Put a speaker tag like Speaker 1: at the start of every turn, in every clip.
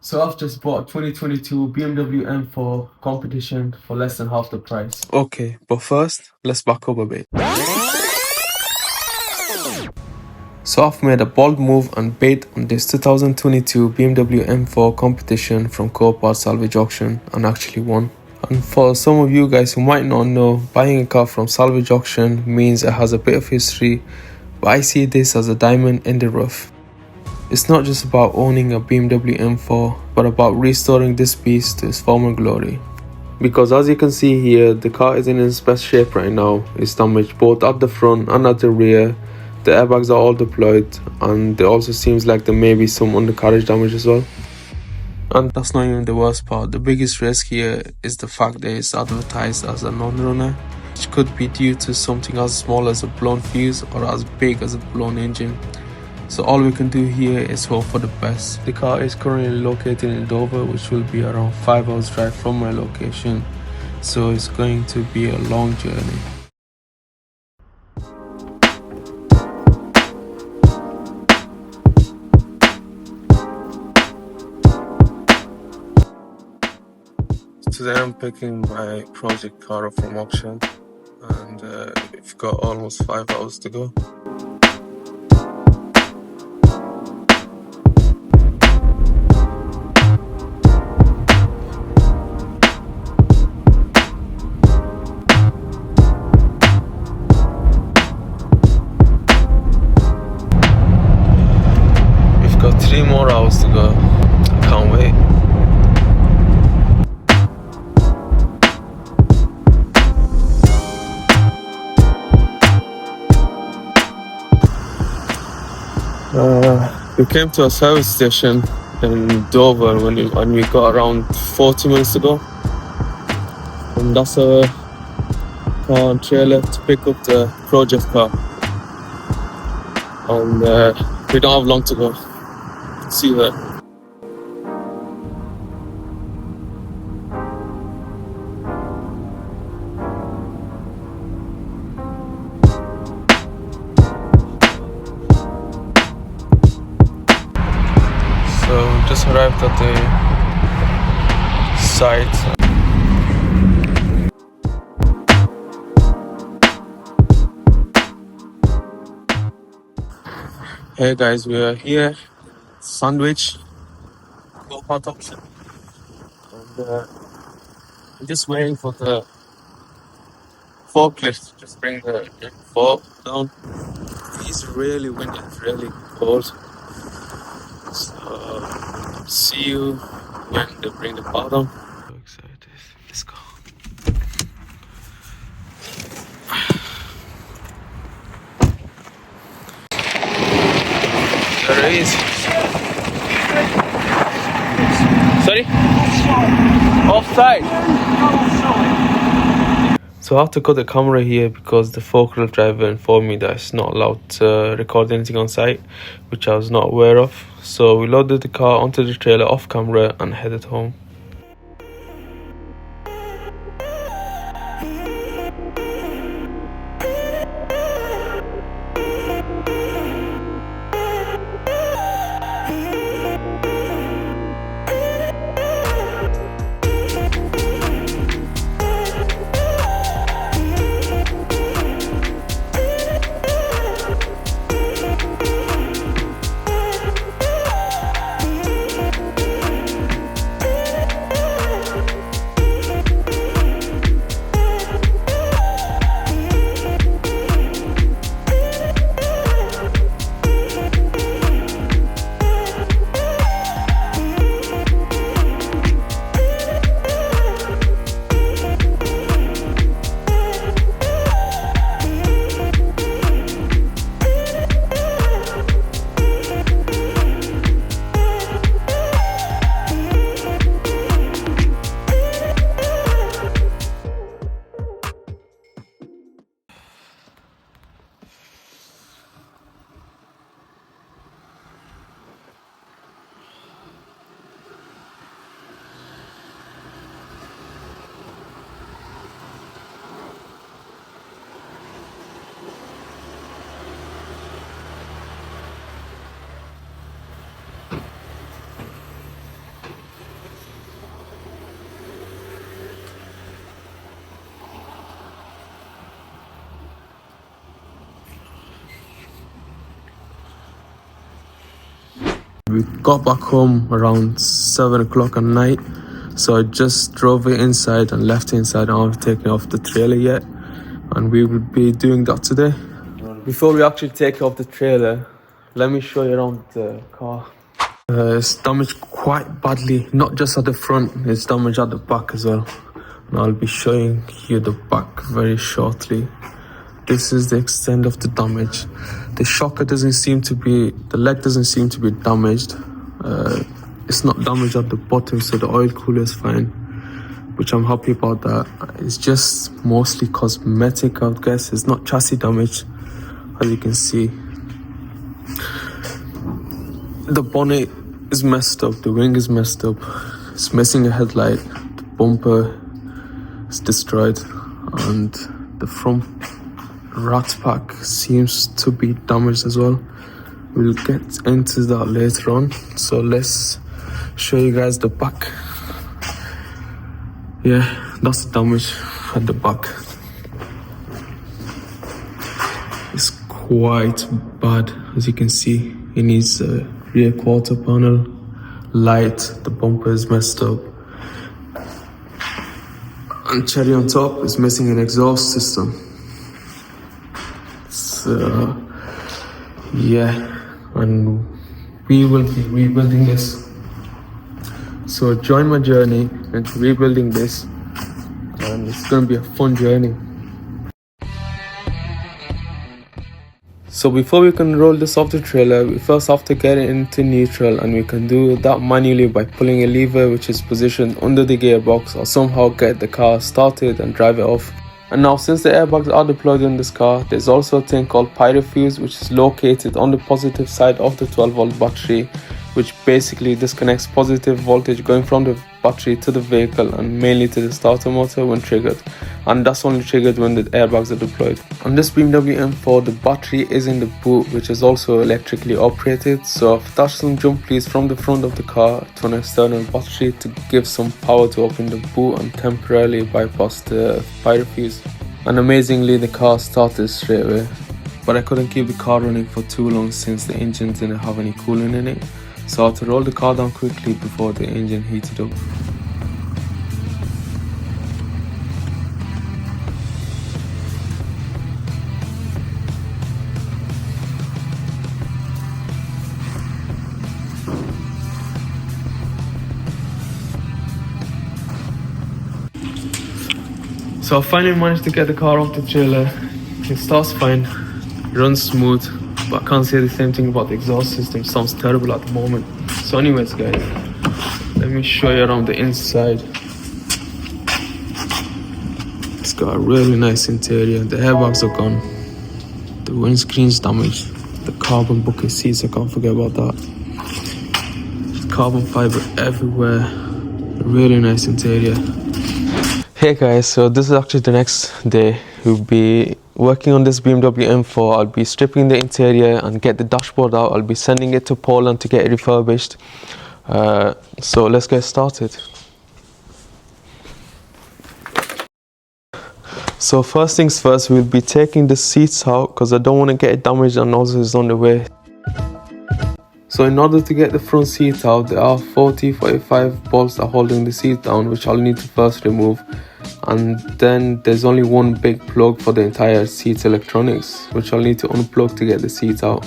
Speaker 1: So I've just bought a 2022 BMW M4 Competition for less than half the price.
Speaker 2: Okay, but first, let's back up a bit. So I've made a bold move and bid on this 2022 BMW M4 Competition from Compelte Salvage Auction and actually won. And for some of you guys who might not know, buying a car from salvage auction means it has a bit of history, but I see this as a diamond in the rough. It's not just about owning a BMW M4, but about restoring this piece to its former glory. Because as you can see here, the car isn't in its best shape right now. It's damaged both at the front and at the rear. The airbags are all deployed, and it also seems like there may be some undercarriage damage as well. And that's not even the worst part. The biggest risk here is the fact that it's advertised as a non-runner, which could be due to something as small as a blown fuse or as big as a blown engine. So all we can do here is hope for the best. The car is currently located in Dover, which will be around 5 hours drive from my location, so it's going to be a long journey. Today I'm picking my project car up from auction, and we've got almost 5 hours to go. We've got 3 more hours to go. I can't wait. We came to a service station in Dover when we got around 40 minutes ago, and that's our car and trailer to pick up the project car, and we don't have long to go. See you there. So we just arrived at the site. Hey guys, we are here, sandwich, go-kart option, and I'm just waiting for the forklift to just bring the fork down. It's really windy, it's really cold. So see you when they bring the car down. So excited. Let's go. There it is. Sorry? Offside. So I have to cut the camera here because the forklift driver informed me that it's not allowed to record anything on site, which I was not aware of. So we loaded the car onto the trailer off camera and headed home. we got back home around 7 o'clock at night. So I just drove it inside and left it inside. I haven't taken off the trailer yet, and we will be doing that today. Before we actually take off the trailer, let me show you around the car. It's damaged quite badly, not just at the front, it's damaged at the back as well. And I'll be showing you the back very shortly. This is the extent of the damage. The shocker doesn't seem to be, the leg doesn't seem to be damaged. It's not damaged at the bottom, so the oil cooler is fine, which I'm happy about that. It's just mostly cosmetic, I guess. It's not chassis damage, as you can see. The bonnet is messed up, the wing is messed up. It's missing a headlight, the bumper is destroyed, and the front rat pack seems to be damaged as well. We'll get into that later on, so let's show you guys the back. Yeah, that's the damage at the back. It's quite bad, as you can see. It needs a rear quarter panel, light, the bumper is messed up, and cherry on top is missing an exhaust system. So yeah, and we will be rebuilding this. So join my journey into rebuilding this, and it's gonna be a fun journey. So before we can roll this off the trailer, we first have to get it into neutral, and we can do that manually by pulling a lever which is positioned under the gearbox, or somehow get the car started and drive it off. And now, since the airbags are deployed in this car, there's also a thing called pyro fuse, which is located on the positive side of the 12-volt battery, which basically disconnects positive voltage going from the battery to the vehicle and mainly to the starter motor when triggered, and that's only triggered when the airbags are deployed. On this BMW M4, the battery is in the boot, which is also electrically operated, so I've attached some jump leads from the front of the car to an external battery to give some power to open the boot and temporarily bypass the pyro fuse. And amazingly, the car started straight away, but I couldn't keep the car running for too long since the engine didn't have any coolant in it. So I had to roll the car down quickly before the engine heated up. So I finally managed to get the car off the trailer. It starts fine, runs smooth, but I can't say the same thing about the exhaust system. It sounds terrible at the moment. So anyways guys, let me show you around the inside. It's got a really nice interior. The airbags are gone, the windscreen's damaged, the carbon bucket seats, I can't forget about that. There's carbon fiber everywhere, a really nice interior. Hey guys, so this is actually the next day. We'll be working on this BMW M4. I'll be stripping the interior and get the dashboard out. I'll be sending it to Poland to get it refurbished. So let's get started. So first things first, we'll be taking the seats out because I don't want to get it damaged, and also it's on the way. So in order to get the front seat out, there are 45 bolts that are holding the seat down, which I'll need to first remove. And then there's only one big plug for the entire seat electronics, which I'll need to unplug to get the seat out.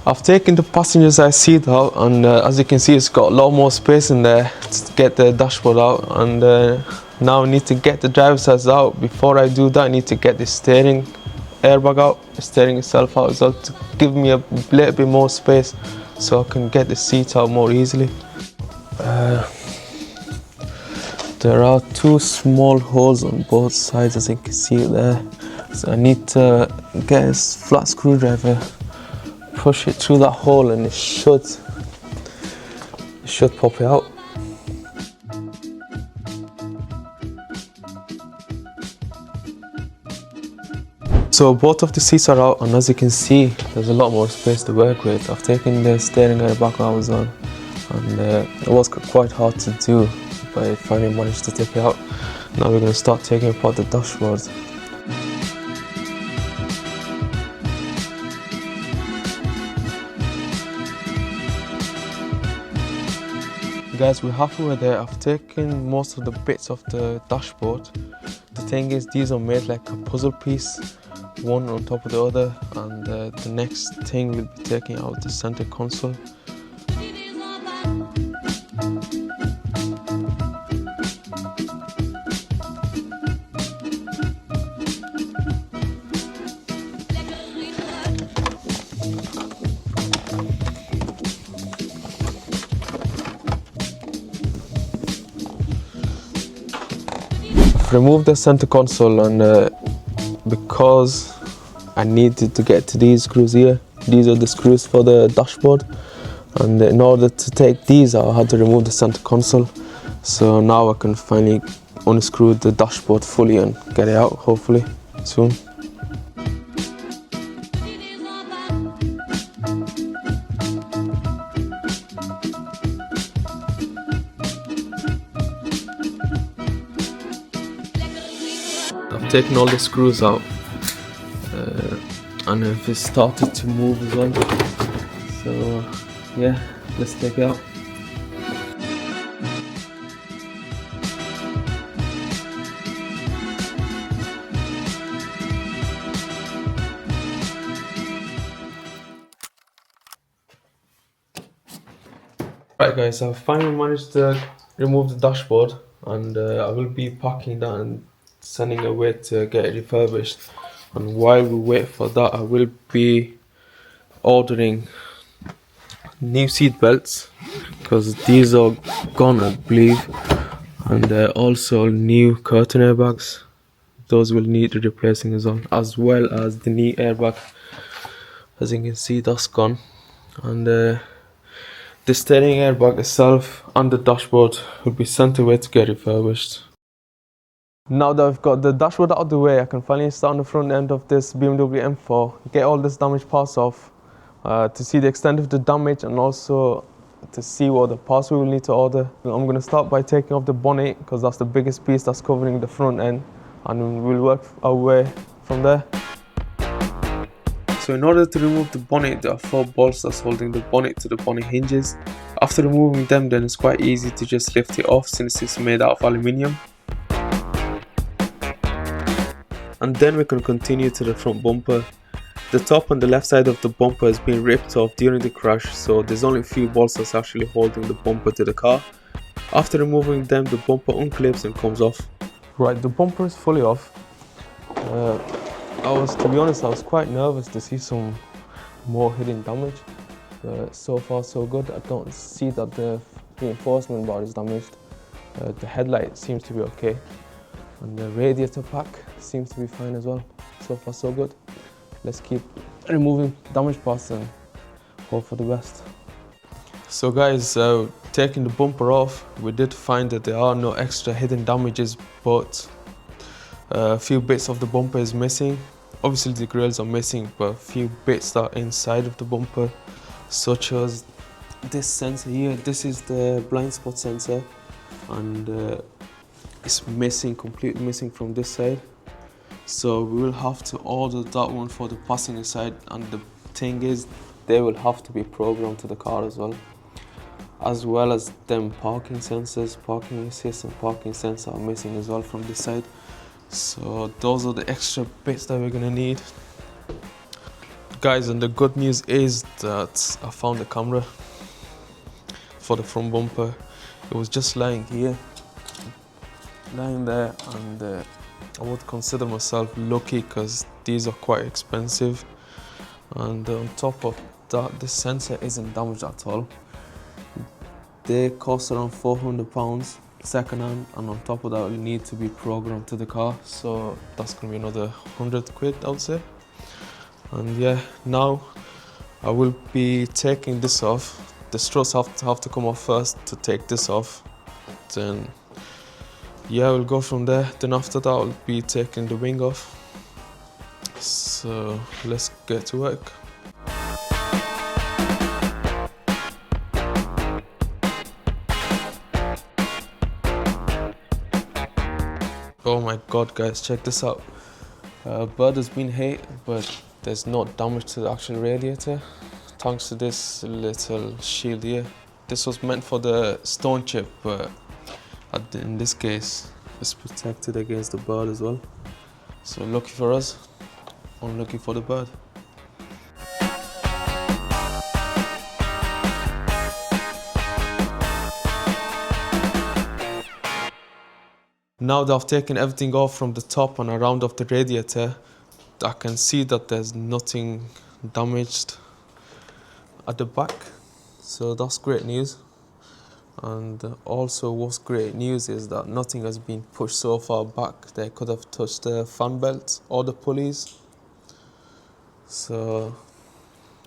Speaker 2: I've taken the passenger side seat out, and as you can see, it's got a lot more space in there to get the dashboard out. And now I need to get the driver's side out. Before I do that, I need to get the steering airbag out, the steering itself out as well, to give me a little bit more space so I can get the seat out more easily. There are two small holes on both sides, as you can see there. So I need to get a flat screwdriver, push it through that hole, and it should pop it out. So both of the seats are out, and as you can see, there's a lot more space to work with. I've taken the steering airbag out as well, and it was quite hard to do, but I finally managed to take it out. Now we're going to start taking apart the dashboard. Guys, we're halfway there. I've taken most of the bits off the dashboard. The thing is, these are made like a puzzle piece, one on top of the other, and the next thing we'll be taking out the center console. Remove the center console, and because I needed to get to these screws here, these are the screws for the dashboard, and in order to take these out I had to remove the center console. So now I can finally unscrew the dashboard fully and get it out, hopefully soon. I've taken all the screws out, and it started to move as well. So yeah, let's take it out. Right guys, I've finally managed to remove the dashboard, and I will be packing that and sending it away to get it refurbished. And while we wait for that, I will be ordering new seat belts, because these are gone, I believe, and also new curtain airbags. Those will need replacing as well as the knee airbag. As you can see, that's gone, and the steering airbag itself and the dashboard will be sent away to get refurbished. Now that I've got the dashboard out of the way, I can finally start on the front end of this BMW M4, get all this damaged parts off, to see the extent of the damage, and also to see what the parts we will need to order. I'm going to start by taking off the bonnet, because that's the biggest piece that's covering the front end, and we'll work our way from there. So in order to remove the bonnet, there are 4 bolts that's holding the bonnet to the bonnet hinges. After removing them, then it's quite easy to just lift it off, since it's made out of aluminium. And then we can continue to the front bumper. The top and the left side of the bumper has been ripped off during the crash, so there's only a few bolts that's actually holding the bumper to the car. After removing them, the bumper unclips and comes off. Right, the bumper is fully off. To be honest, I was quite nervous to see some more hidden damage. So far so good. I don't see that the reinforcement bar is damaged. The headlight seems to be okay, and the radiator pack seems to be fine as well. So far so good. Let's keep removing damaged parts and hope for the best. So guys, taking the bumper off, we did find that there are no extra hidden damages, but a few bits of the bumper is missing. Obviously the grills are missing, but a few bits that are inside of the bumper, such as this sensor here. This is the blind spot sensor, and it's missing, completely missing from this side. So we will have to order that one for the passenger side, and the thing is, they will have to be programmed to the car as well as them parking sensors, parking assist and parking sensor are missing as well from this side. So those are the extra bits that we're gonna need. Guys, and the good news is that I found the camera for the front bumper. It was just lying here, lying there, and I would consider myself lucky, because these are quite expensive. And on top of that, the sensor isn't damaged at all. They cost around £400 second hand, and on top of that, will need to be programmed to the car, so that's gonna be another 100 quid, I would say. And yeah, now I will be taking this off. The struts have to come off first to take this off. Then yeah, we'll go from there. Then after that, I'll be taking the wing off. So let's get to work. Oh my god guys, check this out. Bird has been hit, but there's no damage to the actual radiator, thanks to this little shield here. this was meant for the stone chip, but in this case it's protected against the bird as well. So lucky for us, unlucky for the bird. Now that I've taken everything off from the top and around of the radiator, I can see that there's nothing damaged at the back. So that's great news. And also what's great news is that nothing has been pushed so far back that could have touched the fan belt or the pulleys. So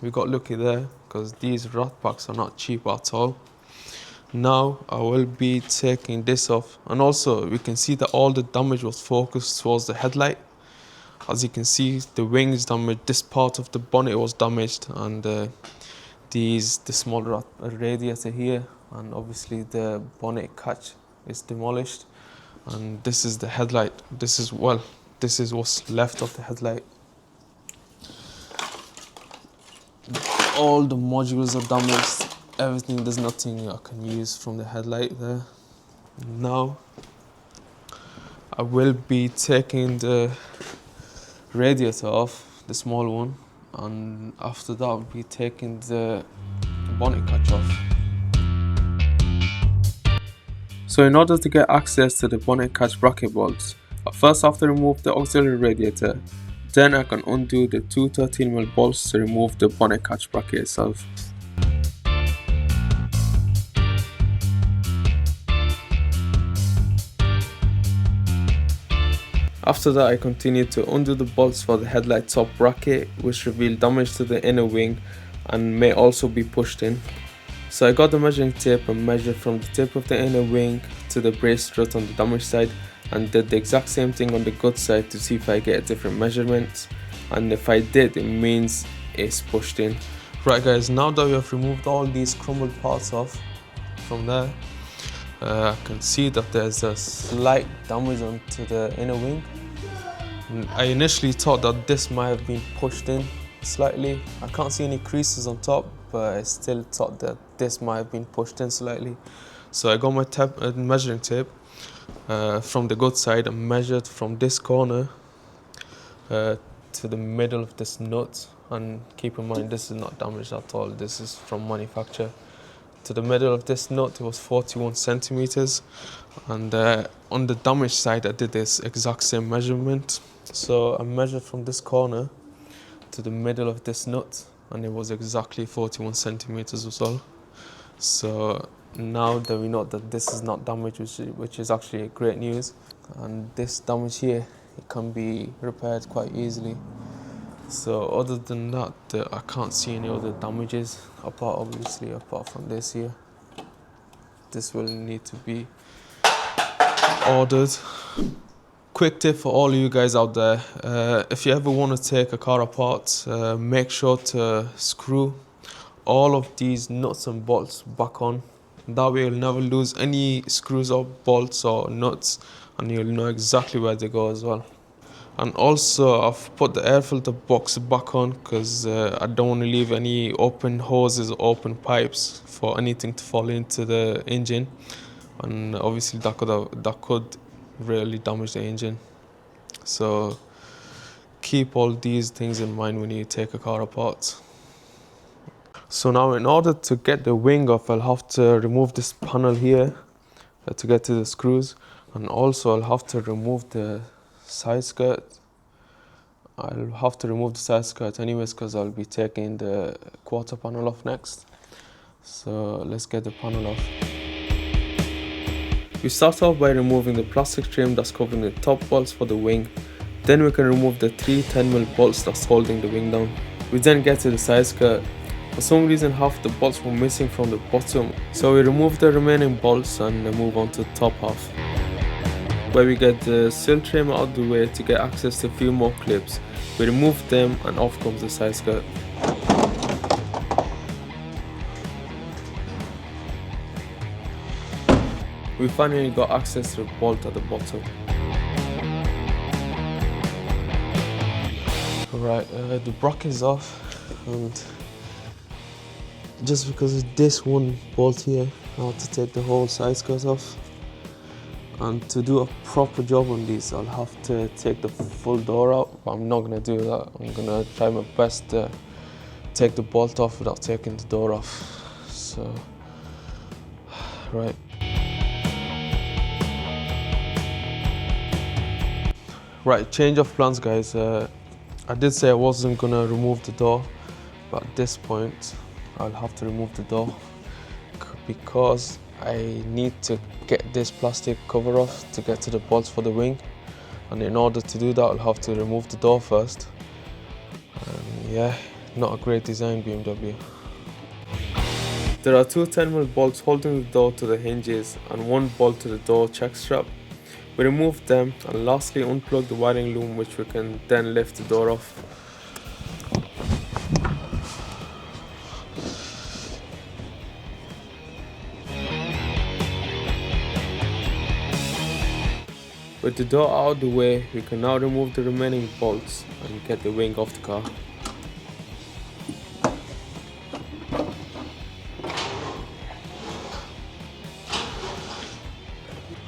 Speaker 2: we got lucky there, because these rat packs are not cheap at all. Now I will be taking this off, and also we can see that all the damage was focused towards the headlight. As you can see, the wings damaged, this part of the bonnet was damaged, and the small radiator here, and obviously the bonnet catch is demolished. And this is the headlight. This is what's left of the headlight. All the modules are damaged. Everything, there's nothing I can use from the headlight there. Now I will be taking the radiator off, the small one, and after that I'll be taking the bonnet catch off. So in order to get access to the bonnet catch bracket bolts, I first have to remove the auxiliary radiator, then I can undo the two 13mm bolts to remove the bonnet catch bracket itself. After that, I continued to undo the bolts for the headlight top bracket, which revealed damage to the inner wing and may also be pushed in. So I got the measuring tape and measured from the tip of the inner wing to the brace strut on the damaged side, and did the exact same thing on the good side to see if I get a different measurement, and if I did, it means it's pushed in. Right guys, now that we have removed all these crumbled parts off from there, I can see that there's a slight damage onto the inner wing. I initially thought that this might have been pushed in slightly. I can't see any creases on top, but I still thought that this might have been pushed in slightly. So I got my measuring tape from the good side and measured from this corner to the middle of this nut. And keep in mind, this is not damaged at all. This is from manufacture. To the middle of this nut, it was 41 centimeters. And on the damaged side, I did this exact same measurement. So I measured from this corner to the middle of this nut, and it was exactly 41 centimeters as well. So now that we know that this is not damaged, which is actually great news, and this damage here, it can be repaired quite easily. So other than that, I can't see any other damages apart from this here. This will need to be ordered. Quick tip for all of you guys out there, if you ever want to take a car apart, make sure to screw all of these nuts and bolts back on. That way you'll never lose any screws or bolts or nuts, and you'll know exactly where they go as well. And also I've put the air filter box back on because I don't want to leave any open hoses or open pipes for anything to fall into the engine, and obviously that could really damage the engine. So keep all these things in mind when you take a car apart. So now in order to get the wing off, I'll have to remove this panel here to get to the screws, and also I'll have to remove the side skirt. I'll have to remove the side skirt anyways because I'll be taking the quarter panel off next. So let's get the panel off. We start off by removing the plastic trim that's covering the top bolts for the wing. Then we can remove the 3 10mm bolts that's holding the wing down. We then get to the side skirt. For some reason half the bolts were missing from the bottom, so we remove the remaining bolts and move on to the top half, where we get the sill trim out of the way to get access to a few more clips. We remove them and off comes the side skirt. We finally got access to the bolt at the bottom. Alright, the bracket is off, and just because of this one bolt here, I have to take the whole side skirt off. And to do a proper job on these, I'll have to take the full door out, but I'm not gonna do that. I'm gonna try my best to take the bolt off without taking the door off. So, right. Right, change of plans, guys. I did say I wasn't gonna remove the door, but at this point, I'll have to remove the door because I need to get this plastic cover off to get to the bolts for the wing. And in order to do that, I'll have to remove the door first. And yeah, not a great design, BMW. There are two 10mm bolts holding the door to the hinges and one bolt to the door check strap. We removed them and lastly unplugged the wiring loom, which we can then lift the door off. With the door out of the way, we can now remove the remaining bolts and get the wing off the car.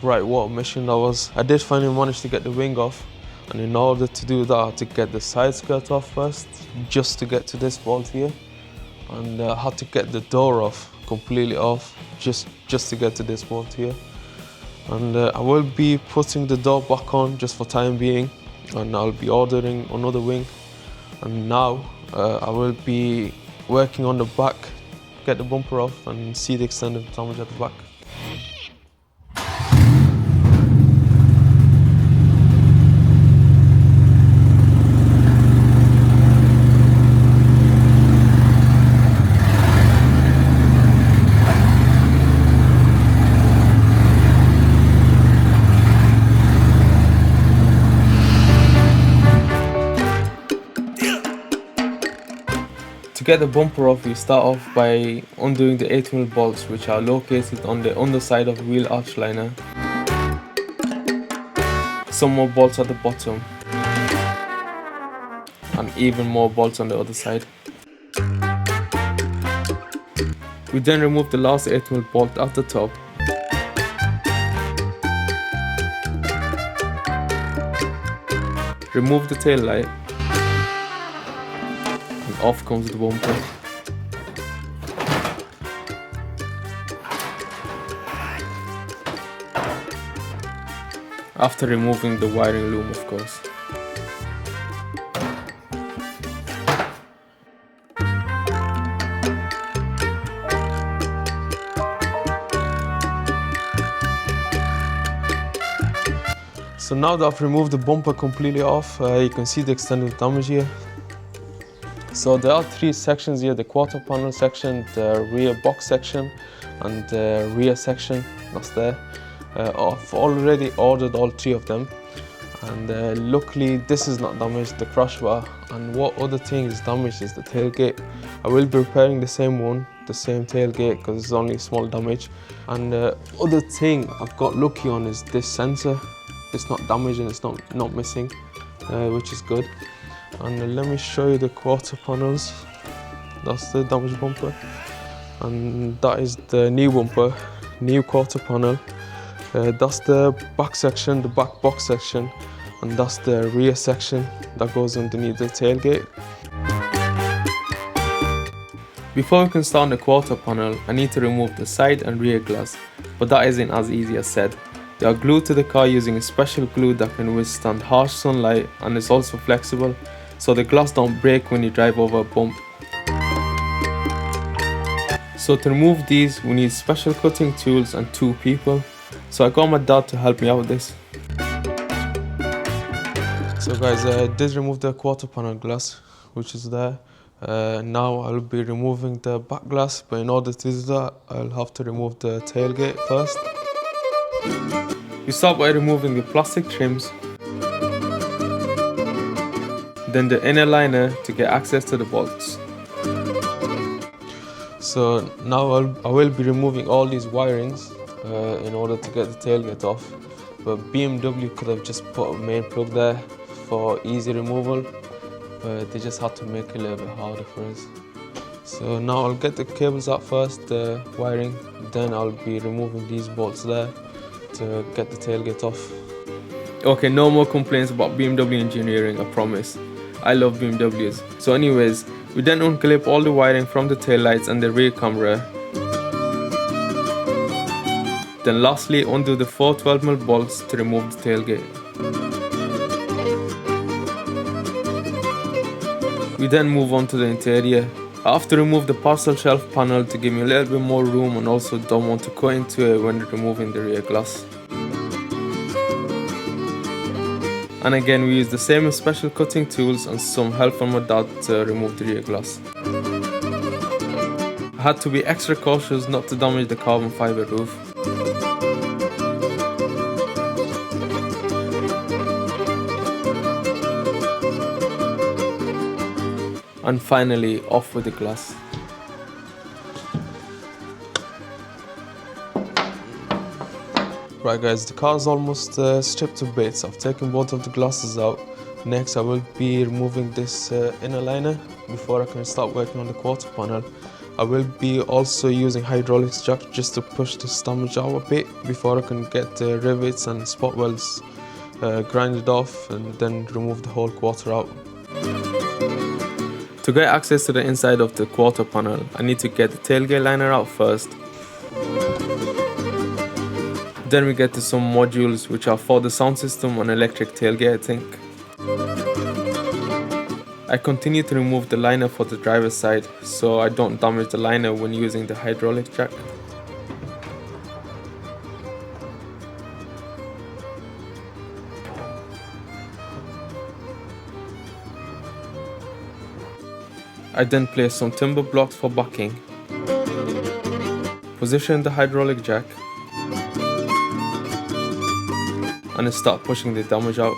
Speaker 2: Right, what a mission that was. I did finally manage to get the wing off, and in order to do that I had to get the side skirt off first, just to get to this bolt here. And I had to get the door off, completely off, just to get to this bolt here. And I will be putting the door back on just for time being, and I'll be ordering another wing. And now I will be working on the back, get the bumper off and see the extent of damage at the back. To get the bumper off, we start off by undoing the 8mm bolts, which are located on the underside of the wheel arch liner. Some more bolts at the bottom, and even more bolts on the other side. We then remove the last 8mm bolt at the top. Remove the tail light. Off comes the bumper. After removing the wiring loom, of course. So now that I've removed the bumper completely off, you can see the extent of the damage here. So there are three sections here: the quarter panel section, the rear box section, and the rear section. That's there. I've already ordered all three of them, and luckily this is not damaged, the crash bar. And what other thing is damaged is the tailgate. I will be repairing the same one, the same tailgate, because it's only small damage. And the other thing I've got lucky on is this sensor. It's not damaged and it's not missing, which is good. And let me show you the quarter panels. That's the damaged bumper, and that is the new bumper, new quarter panel. That's the back section, the back box section, and that's the rear section that goes underneath the tailgate. Before we can start on the quarter panel, I need to remove the side and rear glass, but that isn't as easy as said. They are glued to the car using a special glue that can withstand harsh sunlight and is also flexible, so the glass don't break when you drive over a bump. So to remove these, we need special cutting tools and 2 people. So I got my dad to help me out with this. So guys, I did remove the quarter panel glass, which is there. Now I'll be removing the back glass, but in order to do that, I'll have to remove the tailgate first. We start by removing the plastic trims, then the inner liner to get access to the bolts. So now I will be removing all these wirings in order to get the tailgate off, but BMW could have just put a main plug there for easy removal, but they just had to make it a little bit harder for us. So now I'll get the cables out first, the wiring, then I'll be removing these bolts there to get the tailgate off. Okay, no more complaints about BMW engineering, I promise. I love BMWs. So anyways, we then unclip all the wiring from the taillights and the rear camera. Then lastly, undo the 4 12mm bolts to remove the tailgate. We then move on to the interior. I have to remove the parcel shelf panel to give me a little bit more room, and also don't want to cut into it when removing the rear glass. And again, we use the same special cutting tools and some help from my dad to remove the rear glass. I had to be extra cautious not to damage the carbon fiber roof. And finally, off with the glass. Right guys, the car is almost stripped to bits. I've taken both of the glasses out. Next I will be removing this inner liner before I can start working on the quarter panel. I will be also using hydraulics jack just to push this damage out a bit before I can get the rivets and spot welds grinded off and then remove the whole quarter out. To get access to the inside of the quarter panel, I need to get the tailgate liner out first. Then we get to some modules which are for the sound system and electric tailgate, I think. I continue to remove the liner for the driver's side so I don't damage the liner when using the hydraulic jack. I then place some timber blocks for backing. Position the hydraulic jack and start pushing the damage out.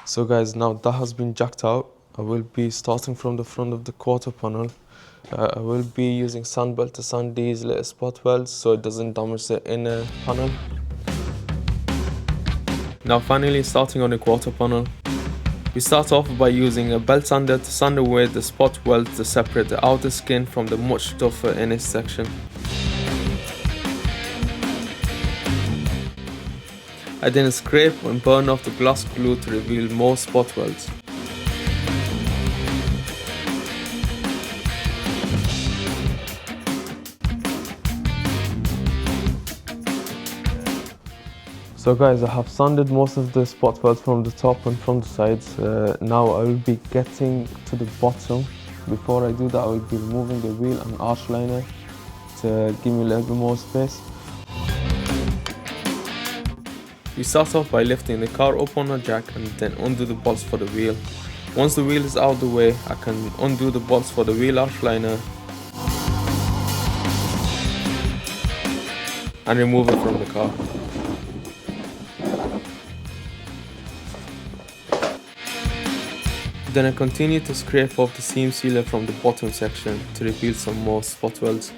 Speaker 2: So guys, now that has been jacked out, I will be starting from the front of the quarter panel. I will be using sand belt to sand these little spot welds so it doesn't damage the inner panel. Now finally starting on the quarter panel. We start off by using a belt sander to sand away the spot welds to separate the outer skin from the much tougher inner section. I then scrape and burn off the glass glue to reveal more spot welds. So guys, I have sanded most of the spot welds from the top and from the sides. Now I will be getting to the bottom. Before I do that, I will be removing the wheel and arch liner to give me a little bit more space. We start off by lifting the car up on a jack and then undo the bolts for the wheel. Once the wheel is out of the way, I can undo the bolts for the wheel arch liner and remove it from the car. Then I continue to scrape off the seam sealer from the bottom section to reveal some more spot welds.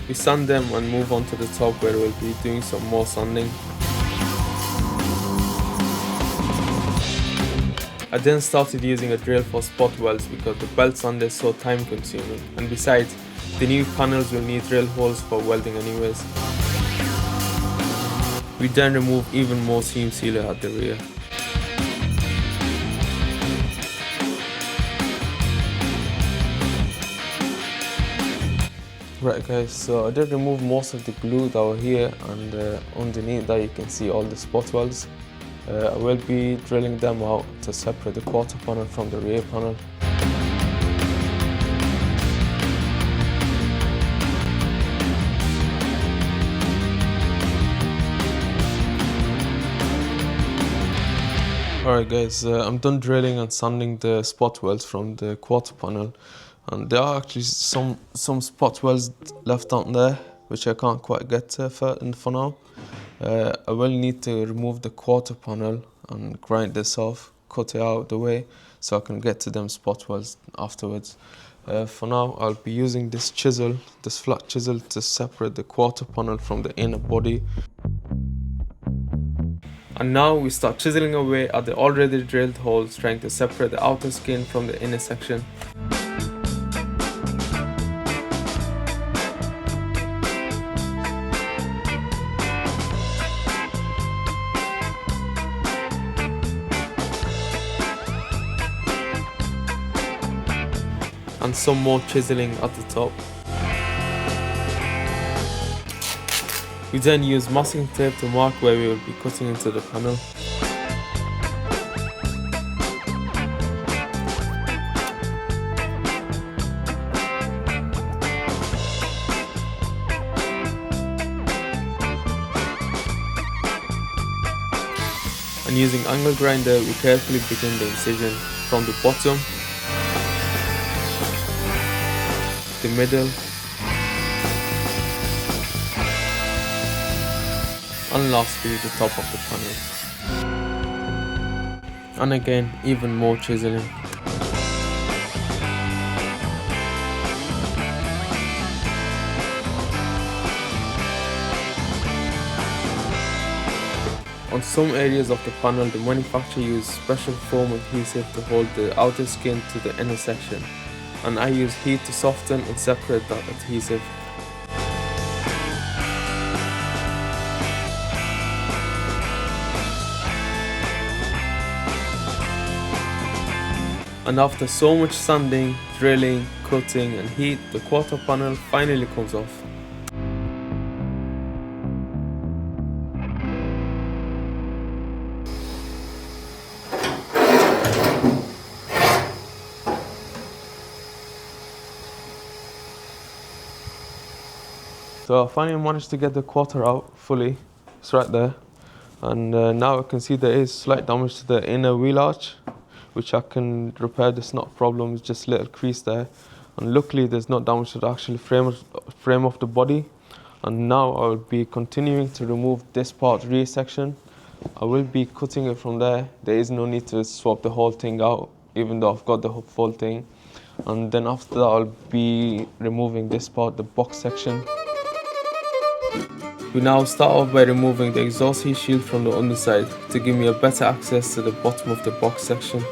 Speaker 2: We sand them and move on to the top where we'll be doing some more sanding. I then started using a drill for spot welds because the belt sander is so time consuming, and besides, the new panels will need drill holes for welding anyways. We then remove even more seam sealer at the rear. Right guys, so I did remove most of the glue that were here, and underneath that you can see all the spot welds. I will be drilling them out to separate the quarter panel from the rear panel. Alright guys, I'm done drilling and sanding the spot welds from the quarter panel, and there are actually some spot welds left down there which I can't quite get to for now. I will need to remove the quarter panel and grind this off, cut it out of the way so I can get to them spot welds afterwards. For now I'll be using this chisel, this flat chisel, to separate the quarter panel from the inner body. And now we start chiseling away at the already drilled holes, trying to separate the outer skin from the inner section. And some more chiseling at the top. We then use masking tape to mark where we will be cutting into the panel. And using angle grinder, we carefully begin the incision from the bottom, the middle, and lastly the top of the panel. And again, even more chiseling. On some areas of the panel, the manufacturer used special foam adhesive to hold the outer skin to the inner section, and I use heat to soften and separate that adhesive. And after so much sanding, drilling, cutting and heat, the quarter panel finally comes off. So I finally managed to get the quarter out fully. It's right there. And now I can see there is slight damage to the inner wheel arch, which I can repair. There's not a problem, it's just a little crease there. And luckily there's not damage to the actual frame of the body. And now I will be continuing to remove this part, rear section. I will be cutting it from there. There is no need to swap the whole thing out, even though I've got the full thing. And then after that I'll be removing this part, the box section. We now start off by removing the exhaust heat shield from the underside to give me a better access to the bottom of the box section.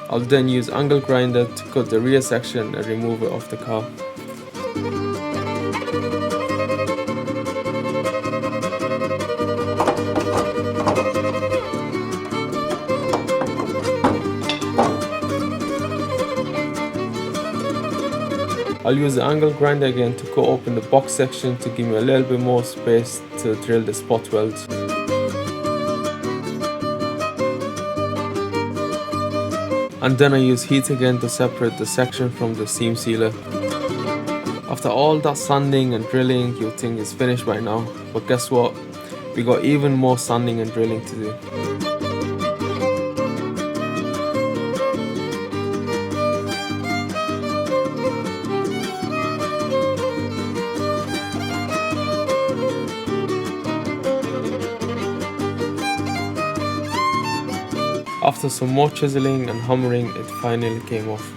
Speaker 2: I'll then use angle grinder to cut the rear section and remove it off the car. I'll use the angle grinder again to cut open the box section to give me a little bit more space to drill the spot welds. And then I use heat again to separate the section from the seam sealer. After all that sanding and drilling, you think it's finished by now, but guess what? We got even more sanding and drilling to do. After some more chiseling and hammering, it finally came off.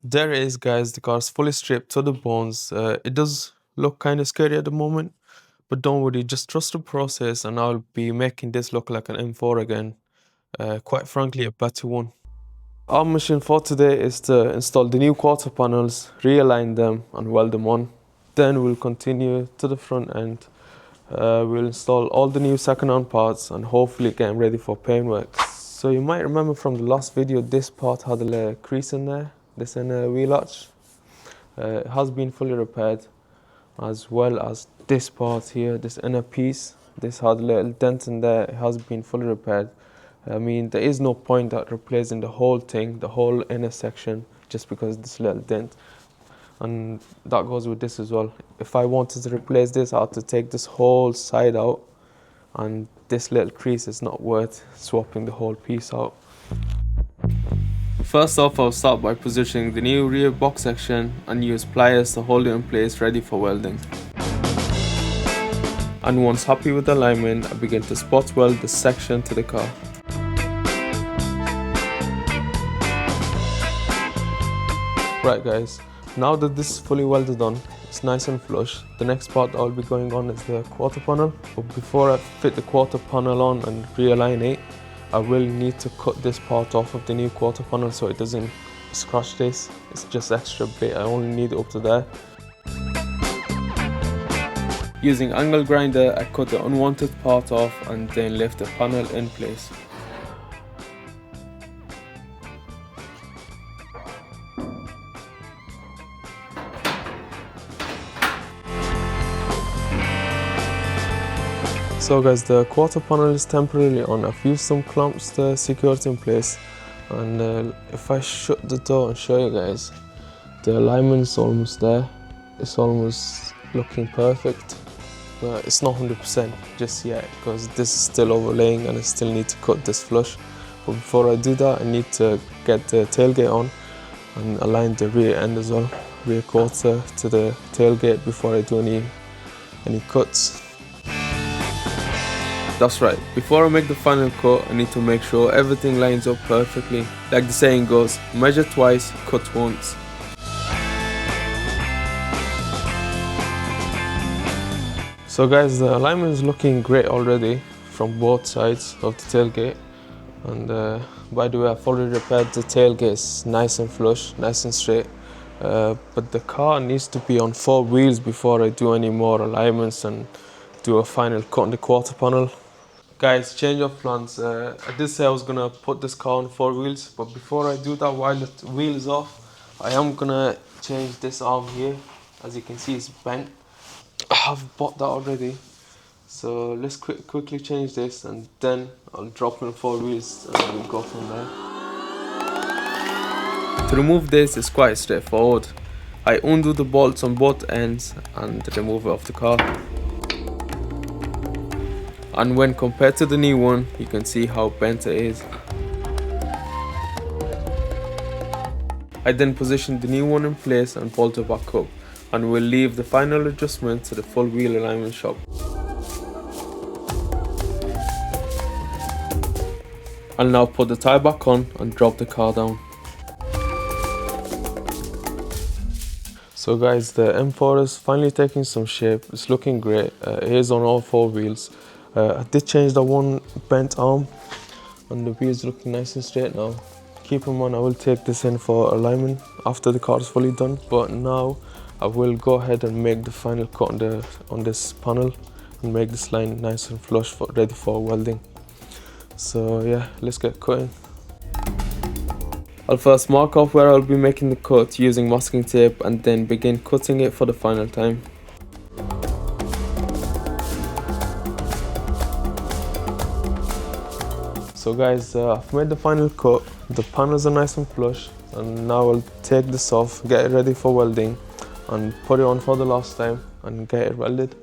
Speaker 2: There it is, guys. The car's fully stripped to the bones. It does look kind of scary at the moment, but don't worry, just trust the process and I'll be making this look like an M4 again. Quite frankly, a better one. Our mission for today is to install the new quarter panels, realign them and weld them on. Then we'll continue to the front end. We'll install all the new second-hand parts and hopefully get them ready for paintwork. So you might remember from the last video, this part had a little crease in there, this inner wheel arch. It has been fully repaired, as well as this part here, this inner piece. This had a little dent in there. It has been fully repaired. I mean, there is no point at replacing the whole thing, the whole inner section, just because of this little dent. And that goes with this as well. If I wanted to replace this, I had to take this whole side out, and this little crease is not worth swapping the whole piece out. First off, I'll start by positioning the new rear box section and use pliers to hold it in place, ready for welding. And once happy with the alignment, I begin to spot weld the section to the car. Right guys, now that this is fully welded on, it's nice and flush, the next part I'll be going on is the quarter panel. But before I fit the quarter panel on and realign it, I will need to cut this part off of the new quarter panel so it doesn't scratch this. It's just extra bit, I only need it up to there. Using angle grinder, I cut the unwanted part off and then lift the panel in place. So guys, the quarter panel is temporarily on. I've used some clamps to secure it in place, and if I shut the door and show you guys, the alignment is almost there. It's almost looking perfect, but it's not 100% just yet because this is still overlaying and I still need to cut this flush. But before I do that, I need to get the tailgate on and align the rear end as well, rear quarter to the tailgate before I do any cuts. That's right, before I make the final cut, I need to make sure everything lines up perfectly. Like the saying goes, measure twice, cut once. So guys, the alignment is looking great already from both sides of the tailgate. And by the way, I've already repaired the tailgate. It's nice and flush, nice and straight. But the car needs to be on 4 wheels before I do any more alignments and do a final cut on the quarter panel. Guys, change of plans. I did say I was gonna put this car on 4 wheels, but before I do that, while the wheel is off, I am gonna change this arm here. As you can see, it's bent. I have bought that already. So let's quickly change this, and then I'll drop in 4 wheels and we'll go from there. To remove this is quite straightforward. I undo the bolts on both ends and remove it off the car. And when compared to the new one, you can see how bent it is. I then position the new one in place and bolt it back up, and we'll leave the final adjustment to the full wheel alignment shop. I'll now put the tyre back on and drop the car down. So guys, the M4 is finally taking some shape. It's looking great. It is on all 4 wheels. I did change the one bent arm and the wheels looking nice and straight now. Keep in mind, I will take this in for alignment after the car is fully done, but now I will go ahead and make the final cut on this panel and make this line nice and flush, ready for welding. So yeah, let's get cutting. I'll first mark off where I'll be making the cut using masking tape and then begin cutting it for the final time. So guys, I've made the final cut. The panels are nice and flush, and now I'll take this off, get it ready for welding and put it on for the last time and get it welded.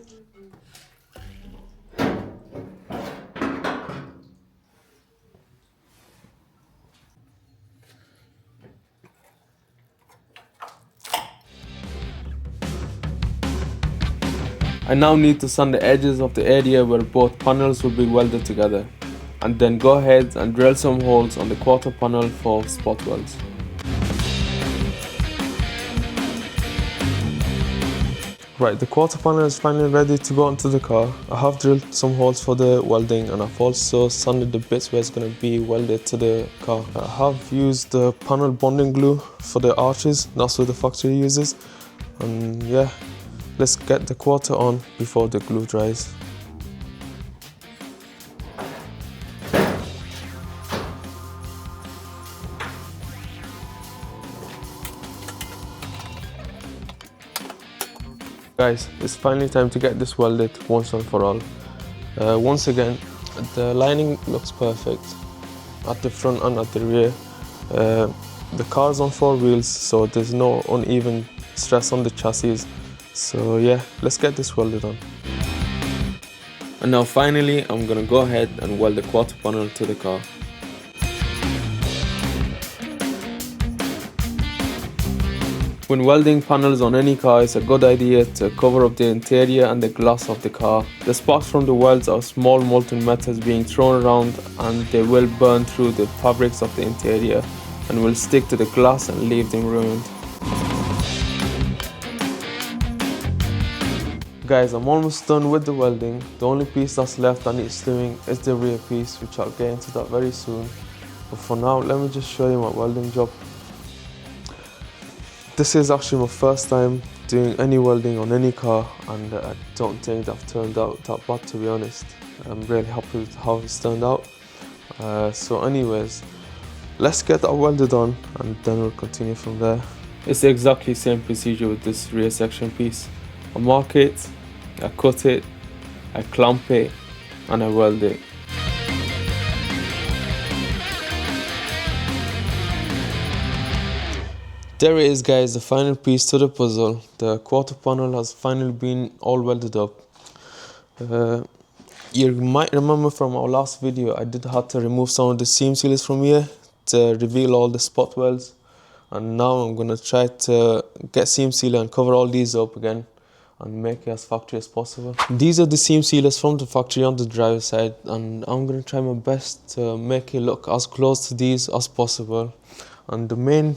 Speaker 2: I now need to sand the edges of the area where both panels will be welded together, and then go ahead and drill some holes on the quarter panel for spot welds. Right, the quarter panel is finally ready to go onto the car. I have drilled some holes for the welding, and I've also sanded the bits where it's going to be welded to the car. I have used the panel bonding glue for the arches. That's what the factory uses. And yeah, let's get the quarter on before the glue dries. Guys, it's finally time to get this welded once and for all. Once again, the lining looks perfect at the front and at the rear. The car's on 4 wheels, so there's no uneven stress on the chassis. So yeah, let's get this welded on. And now finally, I'm gonna go ahead and weld the quarter panel to the car. When welding panels on any car, it's a good idea to cover up the interior and the glass of the car. The sparks from the welds are small molten metals being thrown around, and they will burn through the fabrics of the interior and will stick to the glass and leave them ruined. Guys, I'm almost done with the welding. The only piece that's left that needs doing is the rear piece, which I'll get into that very soon. But for now, let me just show you my welding job. This is actually my first time doing any welding on any car, and I don't think that turned out that bad, to be honest. I'm really happy with how it's turned out. So anyways, let's get that welded on and then we'll continue from there. It's the exactly same procedure with this rear section piece. I mark it, I cut it, I clamp it, and I weld it. There it is, guys, the final piece to the puzzle. The quarter panel has finally been all welded up. You might remember from our last video, I did have to remove some of the seam sealers from here to reveal all the spot welds. And now I'm gonna try to get seam sealer and cover all these up again and make it as factory as possible. These are the seam sealers from the factory on the driver's side, and I'm gonna try my best to make it look as close to these as possible. And the main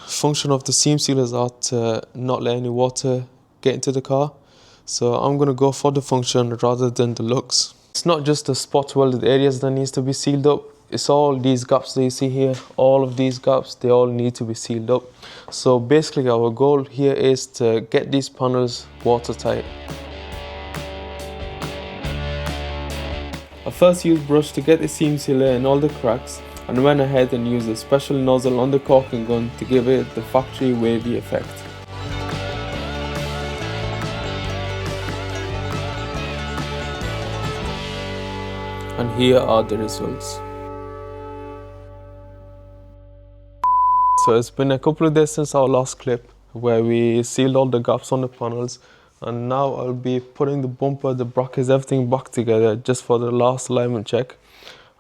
Speaker 2: function of the seam sealers are to not let any water get into the car. So I'm gonna go for the function rather than the looks. It's not just the spot welded areas that needs to be sealed up. It's all these gaps that you see here. All of these gaps, they all need to be sealed up. So basically our goal here is to get these panels watertight. I first used brush to get the seam sealer in all the cracks, and went ahead and used a special nozzle on the caulking gun to give it the factory wavy effect. And here are the results. So it's been a couple of days since our last clip where we sealed all the gaps on the panels, and now I'll be putting the bumper, the brackets, everything back together just for the last alignment check.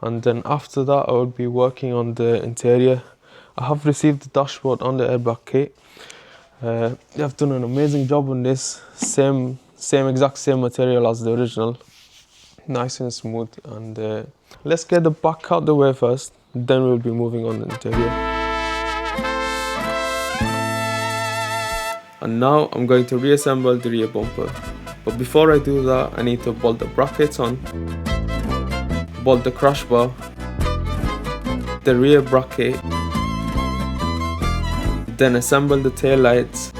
Speaker 2: And then after that I will be working on the interior. I have received the dashboard on the airbag kit. They have done an amazing job on this. Exact same material as the original. Nice and smooth. And let's get the back out the way first, then we'll be moving on the interior. And now I'm going to reassemble the rear bumper. But before I do that, I need to bolt the brackets on, bolt the crash bar, the rear bracket, then assemble the tail lights,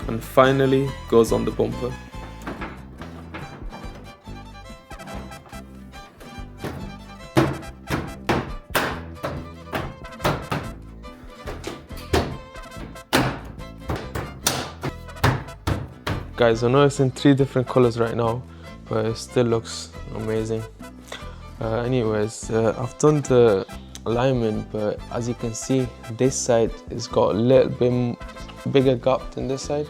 Speaker 2: and finally goes on the bumper. Guys, I know it's in 3 different colors right now, but it still looks amazing. Anyways, I've done the alignment, but as you can see, this side has got a little bit bigger gap than this side,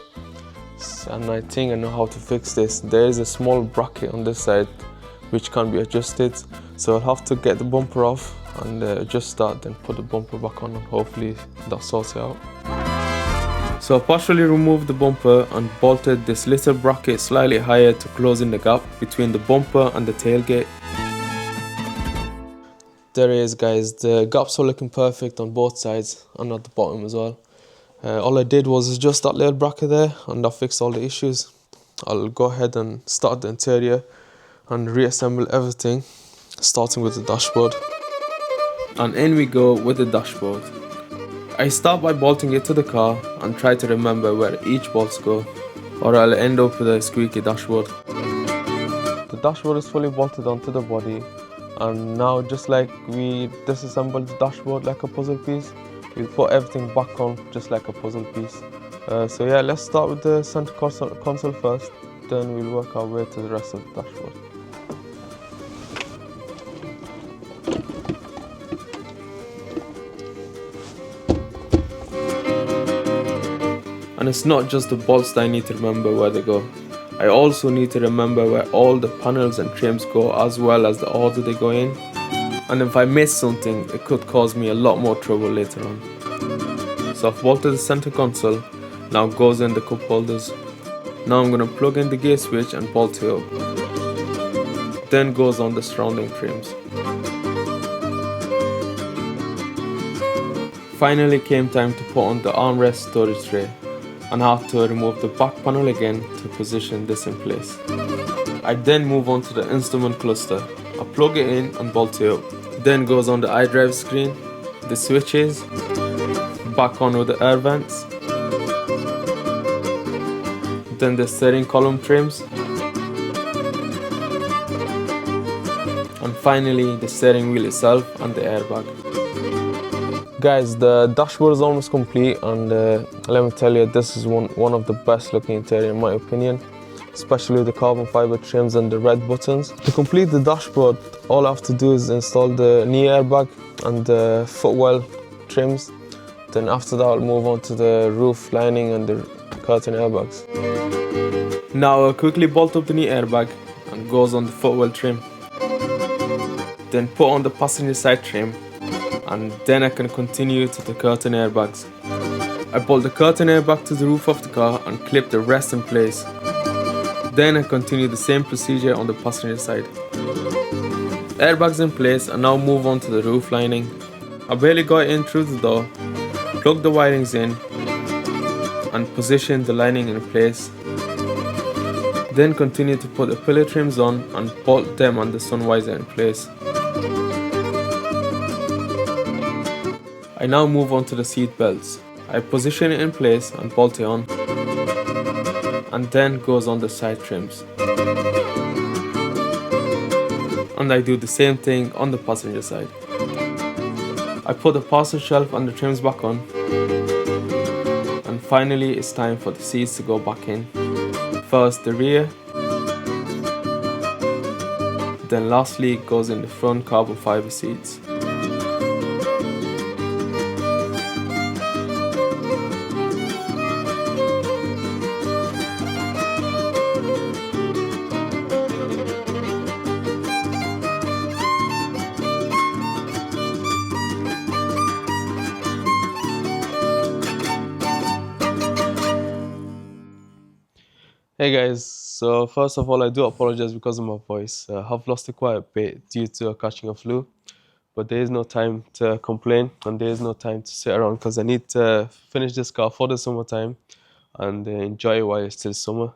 Speaker 2: and I think I know how to fix this. There is a small bracket on this side which can be adjusted, so I'll have to get the bumper off and adjust that, then put the bumper back on, and hopefully that sorts it out. So I partially removed the bumper and bolted this little bracket slightly higher to close in the gap between the bumper and the tailgate. There it is, guys. The gaps are looking perfect on both sides and at the bottom as well. All I did was adjust that little bracket there, and that fixed all the issues. I'll go ahead and start the interior and reassemble everything, starting with the dashboard. And in we go with the dashboard. I start by bolting it to the car and try to remember where each bolts go, or I'll end up with a squeaky dashboard. The dashboard is fully bolted onto the body, and now just like we disassembled the dashboard like a puzzle piece, we'll put everything back on just like a puzzle piece. So yeah, let's start with the center console first, then we'll work our way to the rest of the dashboard. And it's not just the bolts that I need to remember where they go. I also need to remember where all the panels and trims go, as well as the order they go in. And if I miss something, it could cause me a lot more trouble later on. So I've bolted the center console, now goes in the cup holders. Now I'm going to plug in the gear switch and bolt it up. Then goes on the surrounding trims. Finally came time to put on the armrest storage tray, and I have to remove the back panel again to position this in place. I then move on to the instrument cluster. I plug it in and bolt it up. Then goes on the iDrive screen, the switches, back on with the air vents, then the steering column trims, and finally the steering wheel itself and the airbag. Guys, the dashboard is almost complete, and let me tell you, this is one of the best looking interior in my opinion, especially the carbon fiber trims and the red buttons. To complete the dashboard, all I have to do is install the knee airbag and the footwell trims. Then after that, I'll move on to the roof lining and the curtain airbags. Now I'll quickly bolt up the knee airbag and goes on the footwell trim. Then put on the passenger side trim, and then I can continue to the curtain airbags. I bolt the curtain airbag to the roof of the car and clip the rest in place. Then I continue the same procedure on the passenger side. Airbags in place, and now move on to the roof lining. I barely got in through the door, plug the wirings in and position the lining in place. Then continue to put the pillar trims on and bolt them and the sun visor in place. I now move on to the seat belts. I position it in place and bolt it on, and then goes on the side trims. And I do the same thing on the passenger side. I put the parcel shelf and the trims back on, and finally it's time for the seats to go back in. First the rear, then lastly it goes in the front carbon fiber seats. Hey guys, so first of all I do apologize because of my voice. I have lost it quite a bit due to catching a flu, but there is no time to complain and there is no time to sit around because I need to finish this car for the summertime and enjoy it while it's still summer.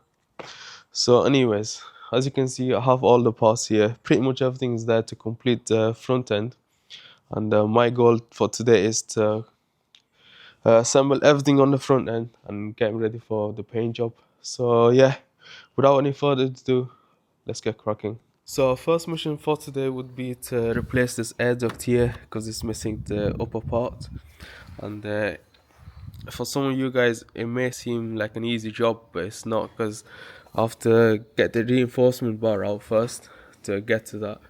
Speaker 2: So anyways, as you can see, I have all the parts here. Pretty much everything is there to complete the front end, and my goal for today is to assemble everything on the front end and get ready for the paint job. So yeah, without any further ado, let's get cracking. So our first mission for today would be to replace this air duct here because it's missing the upper part. And for some of you guys it may seem like an easy job, but it's not, because I have to get the reinforcement bar out first to get to that.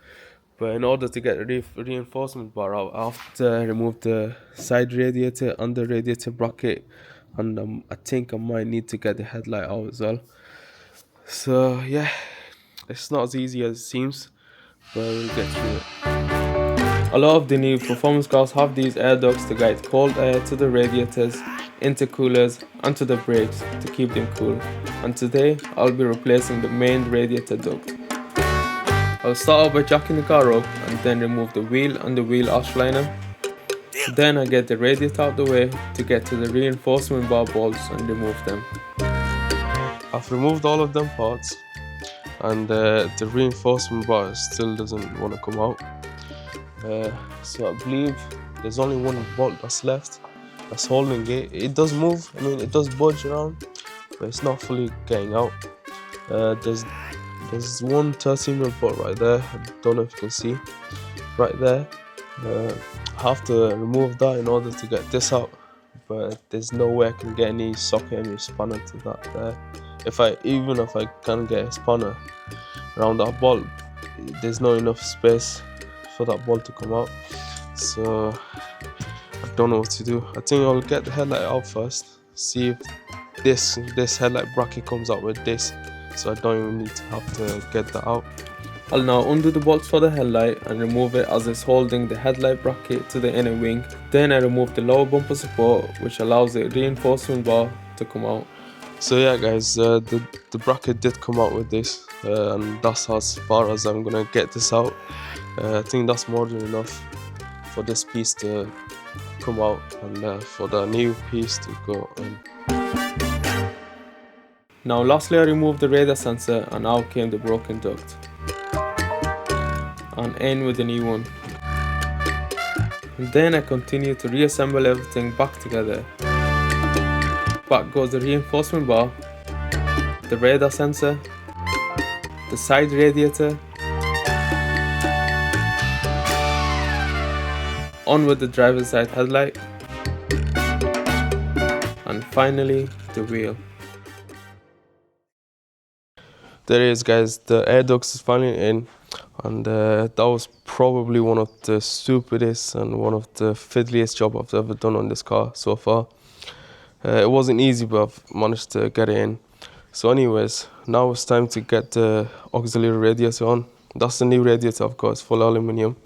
Speaker 2: But in order to get the reinforcement bar out, I have to remove the side radiator and the radiator bracket, and I think I might need to get the headlight out as well. So yeah, it's not as easy as it seems, but we'll get through it. A lot of the new performance cars have these air ducts to guide cold air to the radiators, intercoolers and to the brakes to keep them cool. And today I'll be replacing the main radiator duct. I'll start off by jacking the car up and then remove the wheel and the wheel arch liner. Then I get the radiator out the way to get to the reinforcement bar bolts and remove them. I've removed all of them parts, and the reinforcement bar still doesn't want to come out. So I believe there's only one bolt that's left that's holding it. It does move, I mean it does budge around, but it's not fully getting out. There's one 13mm bolt right there, I don't know if you can see, right there. I have to remove that in order to get this out, but there's no way I can get any socket, any spanner to that there. Even if I can get a spanner around that bolt, there's not enough space for that bolt to come out. So I don't know what to do. I think I'll get the headlight out first, see if this headlight bracket comes out with this, so I don't even need to have to get that out. I'll now undo the bolts for the headlight and remove it as it's holding the headlight bracket to the inner wing. Then I remove the lower bumper support, which allows the reinforcement bar to come out. So yeah guys, the bracket did come out with this, and that's as far as I'm gonna get this out. I think that's more than enough for this piece to come out and for the new piece to go in. Now lastly I removed the radar sensor, and out came the broken duct. And in with the new one. And then I continue to reassemble everything back together. Back goes the reinforcement bar, the radar sensor, the side radiator, on with the driver's side headlight, and finally the wheel. There it is guys, the air ducts is finally in, and that was probably one of the stupidest and one of the fiddliest job I've ever done on this car so far. It wasn't easy, but I've managed to get it in. So anyways, now it's time to get the auxiliary radiator on. That's the new radiator I've got, it's full aluminium.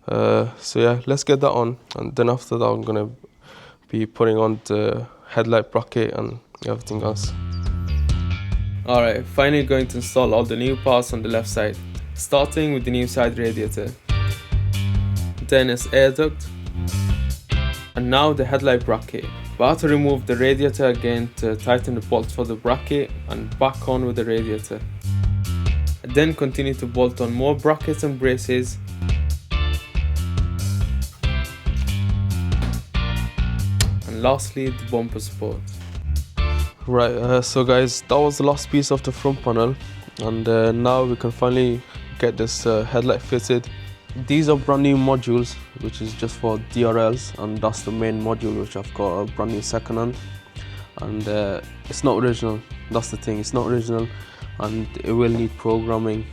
Speaker 2: So yeah, let's get that on, and then after that I'm gonna be putting on the headlight bracket and everything else. Alright, finally going to install all the new parts on the left side, starting with the new side radiator. Then it's air duct, and now the headlight bracket. But I had to remove the radiator again to tighten the bolts for the bracket and back on with the radiator. I then continue to bolt on more brackets and braces. And lastly, the bumper support. Right, so guys, that was the last piece of the front panel, and now we can finally get this headlight fitted. These are brand new modules, which is just for DRLs, and that's the main module which I've got a brand new second hand, and it's not original. That's the thing, it's not original and it will need programming.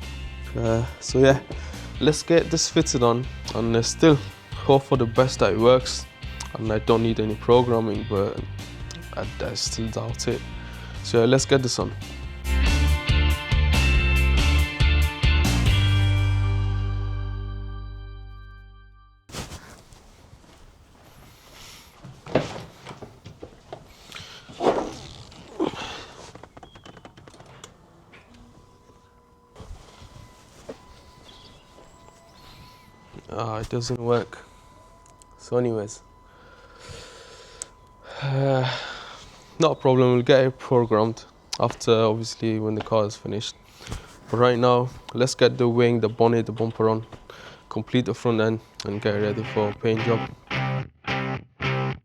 Speaker 2: So yeah, let's get this fitted on, and still hope for the best that it works and I don't need any programming, but I still doubt it. So yeah, let's get this on. It doesn't work. So anyways, not a problem, we'll get it programmed after, obviously, when the car is finished. But right now, let's get the wing, the bonnet, the bumper on, complete the front end and get ready for a paint job.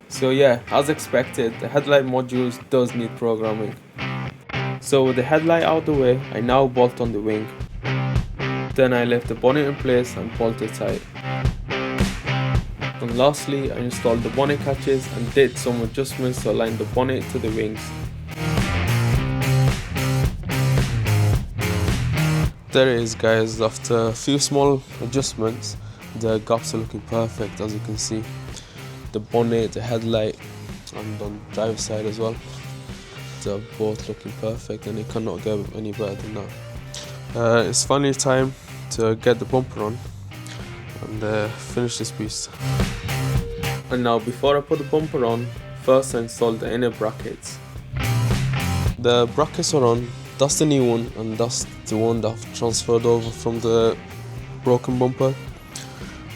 Speaker 2: So yeah, as expected, the headlight modules does need programming. So with the headlight out the way, I now bolt on the wing. Then I left the bonnet in place and bolt it tight. And lastly, I installed the bonnet catches and did some adjustments to align the bonnet to the wings. There it is, guys. After a few small adjustments, the gaps are looking perfect, as you can see. The bonnet, the headlight, and on the driver's side as well, they're both looking perfect, and it cannot get any better than that. It's finally time to get the bumper on and finish this piece. And now, before I put the bumper on, first I installed the inner brackets. The brackets are on. That's the new one, and that's the one that I've transferred over from the broken bumper,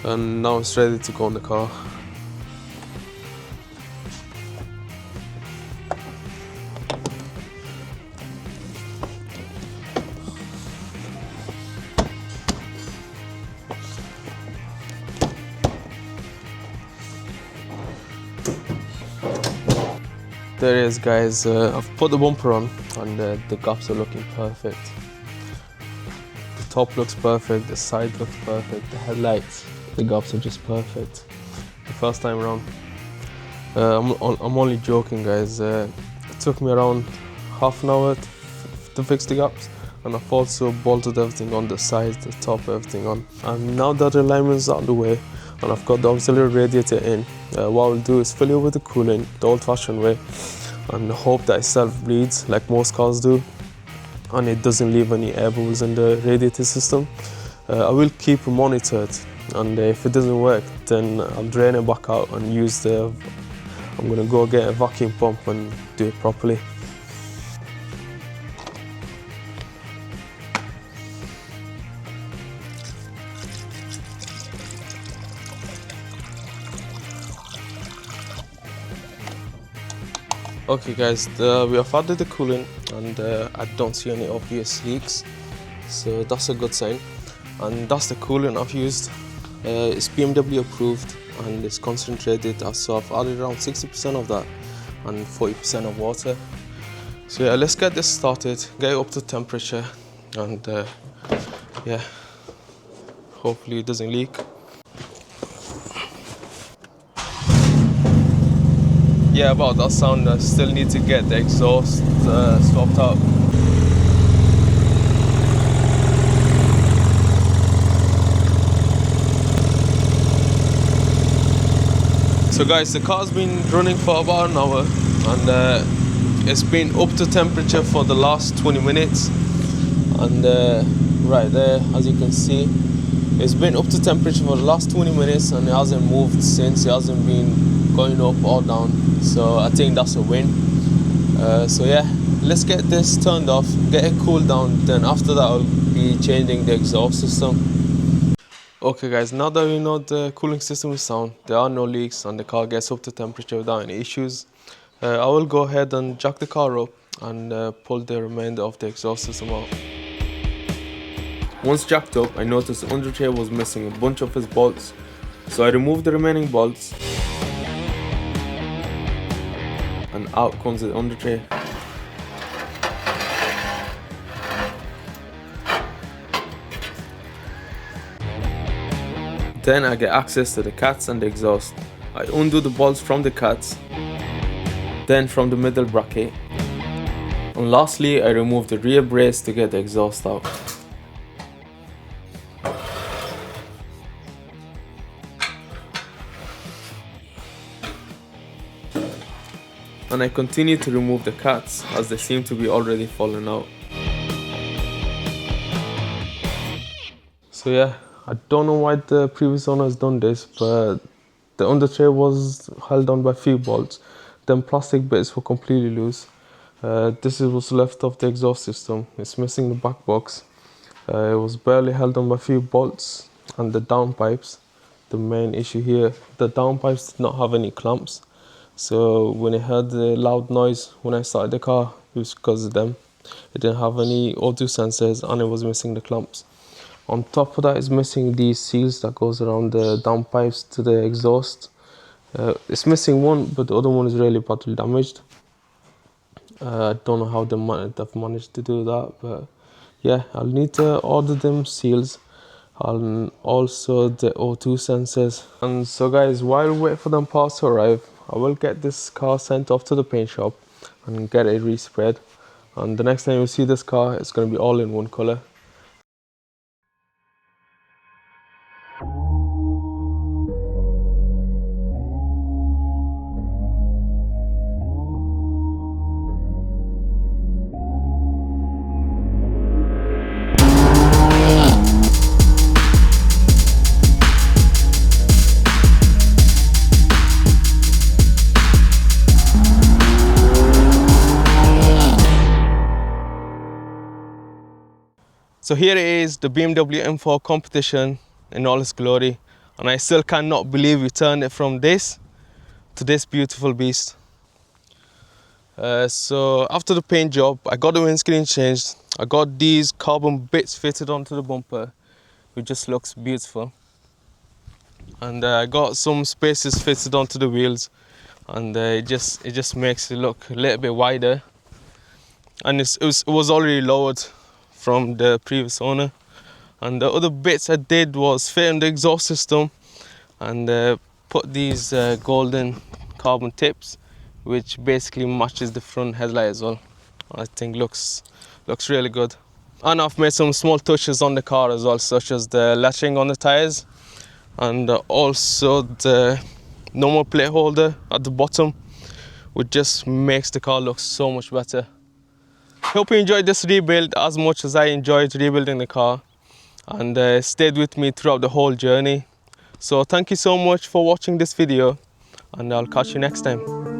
Speaker 2: and now it's ready to go on the car. There it is, guys. I've put the bumper on, and the gaps are looking perfect. The top looks perfect, the side looks perfect, the headlights, the gaps are just perfect. The first time around. I'm only joking, guys. It took me around half an hour to fix the gaps, and I've also bolted everything on the sides, the top, everything on. And now that the alignment's out of the way and I've got the auxiliary radiator in, what I'll do is fill it with the coolant the old-fashioned way and hope that it self-bleeds like most cars do and it doesn't leave any air bubbles in the radiator system. I will keep it monitored, and if it doesn't work, then I'll drain it back out and I'm gonna go get a vacuum pump and do it properly. Okay guys, we have added the coolant and I don't see any obvious leaks, so that's a good sign. And that's the coolant I've used. It's BMW approved and it's concentrated, so I've added around 60% of that and 40% of water. So yeah, let's get this started, get it up to temperature, and yeah, hopefully it doesn't leak. Yeah, about that sound, I still need to get the exhaust swapped out. So guys, the car's been running for about an hour and it's been up to temperature for the last 20 minutes. And right there, as you can see, it's been up to temperature for the last 20 minutes and it hasn't moved since. It hasn't been going up or down, so I think that's a win. So yeah, let's get this turned off, get it cooled down, then after that I'll be changing the exhaust system. Okay guys, now that we know the cooling system is sound, there are no leaks and the car gets up to temperature without any issues, I will go ahead and jack the car up and pull the remainder of the exhaust system out. Once jacked up, I noticed the under tray was missing a bunch of its bolts, so I removed the remaining bolts and out comes the under tray. Then I get access to the cats and the exhaust. I undo the bolts from the cats, then from the middle bracket, and lastly I remove the rear brace to get the exhaust out. And I continue to remove the cats as they seem to be already falling out. So yeah, I don't know why the previous owner has done this, but the under tray was held on by a few bolts. Then plastic bits were completely loose. This is what's left of the exhaust system. It's missing the back box. It was barely held on by a few bolts, and the downpipes. The main issue here, the downpipes did not have any clamps. So when I heard the loud noise when I started the car, it was because of them. It didn't have any O2 sensors and it was missing the clamps. On top of that, it's missing these seals that goes around the downpipes to the exhaust. It's missing one, but the other one is really badly damaged. I don't know how they've managed to do that, but yeah, I'll need to order them seals and also the O2 sensors. And so guys, while we wait for them parts to arrive, I will get this car sent off to the paint shop and get it resprayed. And the next time you see this car, it's going to be all in one color. So here it is, the BMW M4 Competition in all its glory, and I still cannot believe we turned it from this to this beautiful beast. So after the paint job, I got the windscreen changed, I got these carbon bits fitted onto the bumper, which just looks beautiful, and I got some spacers fitted onto the wheels, and it just makes it look a little bit wider, and it was already lowered from the previous owner. And the other bits I did was fit in the exhaust system and put these golden carbon tips, which basically matches the front headlight as well. I think looks really good. And I've made some small touches on the car as well, such as the latching on the tires, and also the normal plate holder at the bottom, which just makes the car look so much better. Hope you enjoyed this rebuild as much as I enjoyed rebuilding the car, and stayed with me throughout the whole journey. So thank you so much for watching this video, and I'll catch you next time.